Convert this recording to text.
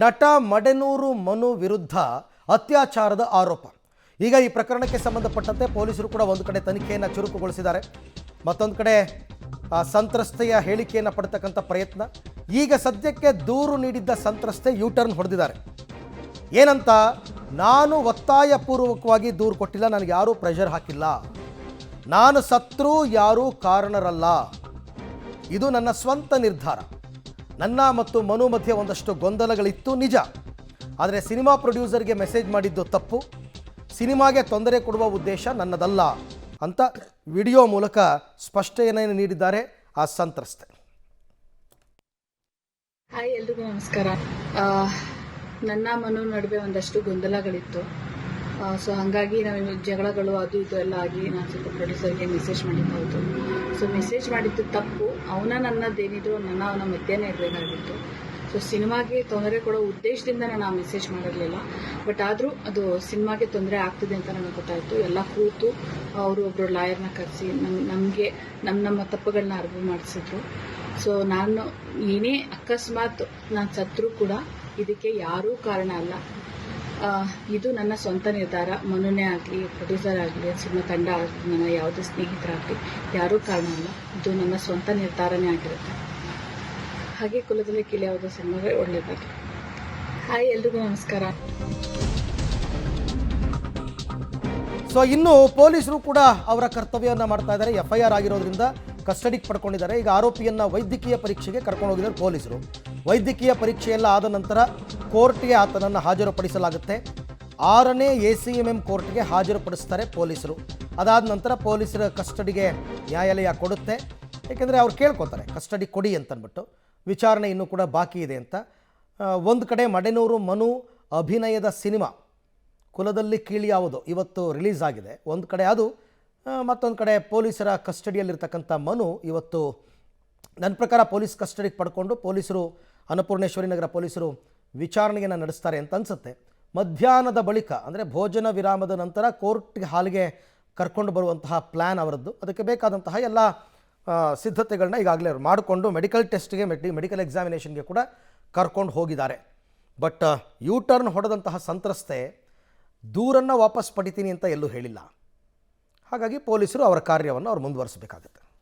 ನಟ ಮಡೆನೂರು ಮನು ವಿರುದ್ಧ ಅತ್ಯಾಚಾರದ ಆರೋಪ. ಈಗ ಈ ಪ್ರಕರಣಕ್ಕೆ ಸಂಬಂಧಪಟ್ಟಂತೆ ಪೊಲೀಸರು ಕೂಡ ಒಂದು ಕಡೆ ತನಿಖೆಯನ್ನು ಚುರುಕುಗೊಳಿಸಿದ್ದಾರೆ. ಮತ್ತೊಂದು ಕಡೆ ಸಂತ್ರಸ್ತೆಯ ಹೇಳಿಕೆಯನ್ನು ಪಡೆತಕ್ಕಂಥ ಪ್ರಯತ್ನ. ಈಗ ಸದ್ಯಕ್ಕೆ ದೂರು ನೀಡಿದ್ದ ಸಂತ್ರಸ್ತೆ ಯೂಟರ್ನ್ ಹೊಡೆದಿದ್ದಾರೆ. ಏನಂತ, ನಾನು ಒತ್ತಾಯಪೂರ್ವಕವಾಗಿ ದೂರು ಕೊಟ್ಟಿಲ್ಲ, ನನಗೆ ಯಾರೂ ಪ್ರೆಷರ್ ಹಾಕಿಲ್ಲ, ನಾನು ಸತ್ರೂ ಯಾರೂ ಕಾರಣರಲ್ಲ, ಇದು ನನ್ನ ಸ್ವಂತ ನಿರ್ಧಾರ. ನನ್ನ ಮತ್ತು ಮನು ಮಧ್ಯೆ ಒಂದಷ್ಟು ಗೊಂದಲಗಳಿತ್ತು ನಿಜ, ಆದರೆ ಸಿನಿಮಾ ಪ್ರೊಡ್ಯೂಸರ್ಗೆ ಮೆಸೇಜ್ ಮಾಡಿದ್ದು ತಪ್ಪು, ಸಿನಿಮಾಗೆ ತೊಂದರೆ ಕೊಡುವ ಉದ್ದೇಶ ನನ್ನದಲ್ಲ ಅಂತ ವಿಡಿಯೋ ಮೂಲಕ ಸ್ಪಷ್ಟನೆಯನ್ನು ನೀಡಿದ್ದಾರೆ ಆ ಸಂತ್ರಸ್ತೆ. ಹಾಯ್, ಎಲ್ರಿಗೂ ನಮಸ್ಕಾರ. ನನ್ನ ಮನು ನಡುವೆ ಒಂದಷ್ಟು ಗೊಂದಲಗಳಿತ್ತು. ಸೊ ಹಾಗಾಗಿ ನಾವು ಜಗಳಗಳು ಅದು ಇದು ಎಲ್ಲ ಆಗಿ ನಾನು ಸ್ವಲ್ಪ ಪ್ರೊಡ್ಯೂಸರ್ಗೆ ಮೆಸೇಜ್ ಮಾಡಿದ್ದು. ಸೊ ಮೆಸೇಜ್ ಮಾಡಿದ್ದು ತಪ್ಪು. ನನ್ನದೇನಿದ್ರು ಅವನ ಮಧ್ಯೆನೇ ಇರಬೇಕಾಗಿತ್ತು. ಸೊ ಸಿನಿಮಾಗೆ ತೊಂದರೆ ಕೊಡೋ ಉದ್ದೇಶದಿಂದ ನಾನು ಆ ಮೆಸೇಜ್ ಮಾಡಿರಲಿಲ್ಲ. ಬಟ್ ಆದರೂ ಅದು ಸಿನಿಮಾಗೆ ತೊಂದರೆ ಆಗ್ತಿದೆ ಅಂತ ನನಗೆ ಗೊತ್ತಾಯಿತು. ಎಲ್ಲ ಕೂತು ಅವರು ಒಬ್ಬರು ಲಾಯರ್ನ ಕರೆಸಿ ನಮಗೆ ನಮ್ಮ ತಪ್ಪುಗಳನ್ನ ಅರಿವು ಮಾಡಿಸಿದ್ರು. ಸೊ ನಾನು ಏನೇ ಅಕಸ್ಮಾತ್ ನಾನು ಸತ್ರೂ ಕೂಡ ಇದಕ್ಕೆ ಯಾರೂ ಕಾರಣ ಅಲ್ಲ. ಇದು ನನ್ನ ಸ್ವಂತ ನಿರ್ಧಾರ. ಮನುನೇ ಆಗಲಿ, ಪ್ರೊಡ್ಯೂಸರ್ ಆಗಲಿ, ಸಿನಿಮಾ ತಂಡ ಆಗಲಿ, ನನ್ನ ಯಾವುದೇ ಸ್ನೇಹಿತರಾಗಲಿ ಯಾರೂ ಕಾರಣ ಅಲ್ಲ. ಇದು ನನ್ನ ಸ್ವಂತ ನಿರ್ಧಾರನೇ ಆಗಿರುತ್ತೆ. ಹಾಗೆ ಕುಲದಲ್ಲಿ ಕಿಳಿಯಾದ ಸಿನಿಮಾಗೆ ಒಳ್ಳೆಯದಾಗಲಿ. ಹಾಯ್, ಎಲ್ರಿಗೂ ನಮಸ್ಕಾರ. ಸೊ ಇನ್ನು ಪೊಲೀಸರು ಕೂಡ ಅವರ ಕರ್ತವ್ಯವನ್ನು ಮಾಡ್ತಾ ಇದ್ದಾರೆ. FIR ಆಗಿರೋದ್ರಿಂದ ಕಸ್ಟಡಿಗೆ ಪಡ್ಕೊಂಡಿದ್ದಾರೆ. ಈಗ ಆರೋಪಿಯನ್ನು ವೈದ್ಯಕೀಯ ಪರೀಕ್ಷೆಗೆ ಕರ್ಕೊಂಡು ಹೋಗಿದ್ದಾರೆ ಪೊಲೀಸರು. ವೈದ್ಯಕೀಯ ಪರೀಕ್ಷೆಯೆಲ್ಲ ಆದ ನಂತರ ಕೋರ್ಟ್ಗೆ ಆತನನ್ನು ಹಾಜರುಪಡಿಸಲಾಗುತ್ತೆ. 6ನೇ ACMM ಕೋರ್ಟ್ಗೆ ಹಾಜರುಪಡಿಸ್ತಾರೆ ಪೊಲೀಸರು. ಅದಾದ ನಂತರ ಪೊಲೀಸರ ಕಸ್ಟಡಿಗೆ ನ್ಯಾಯಾಲಯ ಕೊಡುತ್ತೆ. ಏಕೆಂದರೆ ಅವ್ರು ಕೇಳ್ಕೊತಾರೆ ಕಸ್ಟಡಿ ಕೊಡಿ ಅಂತಂದ್ಬಿಟ್ಟು. ವಿಚಾರಣೆ ಇನ್ನೂ ಕೂಡ ಬಾಕಿ ಇದೆ ಅಂತ. ಒಂದು ಕಡೆ ಮಡೆನೂರು ಮನು ಅಭಿನಯದ ಸಿನಿಮಾ ಕುಲದಲ್ಲಿ ಕೀಳಿ ಯಾವುದು ಇವತ್ತು ರಿಲೀಸ್ ಆಗಿದೆ. ಒಂದು ಕಡೆ ಅದು, ಮತ್ತೊಂದು ಕಡೆ ಪೊಲೀಸರ ಕಸ್ಟಡಿಯಲ್ಲಿರ್ತಕ್ಕಂಥ ಮನು ಇವತ್ತು ನನ್ನ ಪ್ರಕಾರ ಪೊಲೀಸ್ ಕಸ್ಟಡಿಗೆ ಪಡ್ಕೊಂಡು ಪೊಲೀಸರು ಅನ್ನಪೂರ್ಣೇಶ್ವರಿ ನಗರ ಪೊಲೀಸರು ವಿಚಾರಣೆಯನ್ನು ನಡೆಸ್ತಾರೆ ಅಂತ ಅನಿಸುತ್ತೆ. ಮಧ್ಯಾಹ್ನದ ಬಳಿಕ ಅಂದರೆ ಭೋಜನ ವಿರಾಮದ ನಂತರ ಕೋರ್ಟ್ಗೆ ಹಾಲಿಗೆ ಕರ್ಕೊಂಡು ಬರುವಂತಹ ಪ್ಲ್ಯಾನ್ ಅವರದ್ದು. ಅದಕ್ಕೆ ಬೇಕಾದಂತಹ ಎಲ್ಲ ಸಿದ್ಧತೆಗಳನ್ನ ಈಗಾಗಲೇ ಅವರು ಮಾಡಿಕೊಂಡು ಮೆಡಿಕಲ್ ಟೆಸ್ಟ್ಗೆ ಮೆಡಿಕಲ್ ಎಕ್ಸಾಮಿನೇಷನ್ಗೆ ಕೂಡ ಕರ್ಕೊಂಡು ಹೋಗಿದ್ದಾರೆ. ಬಟ್ ಯೂಟರ್ನ್ ಹೊಡೆದಂತಹ ಸಂತ್ರಸ್ತೆ ದೂರನ್ನು ವಾಪಸ್ ಪಡಿತೀನಿ ಅಂತ ಎಲ್ಲೂ ಹೇಳಿಲ್ಲ. ಹಾಗಾಗಿ ಪೊಲೀಸರು ಅವರ ಕಾರ್ಯವನ್ನು ಅವರು ಮುಂದುವರಿಸಬೇಕಾಗುತ್ತೆ.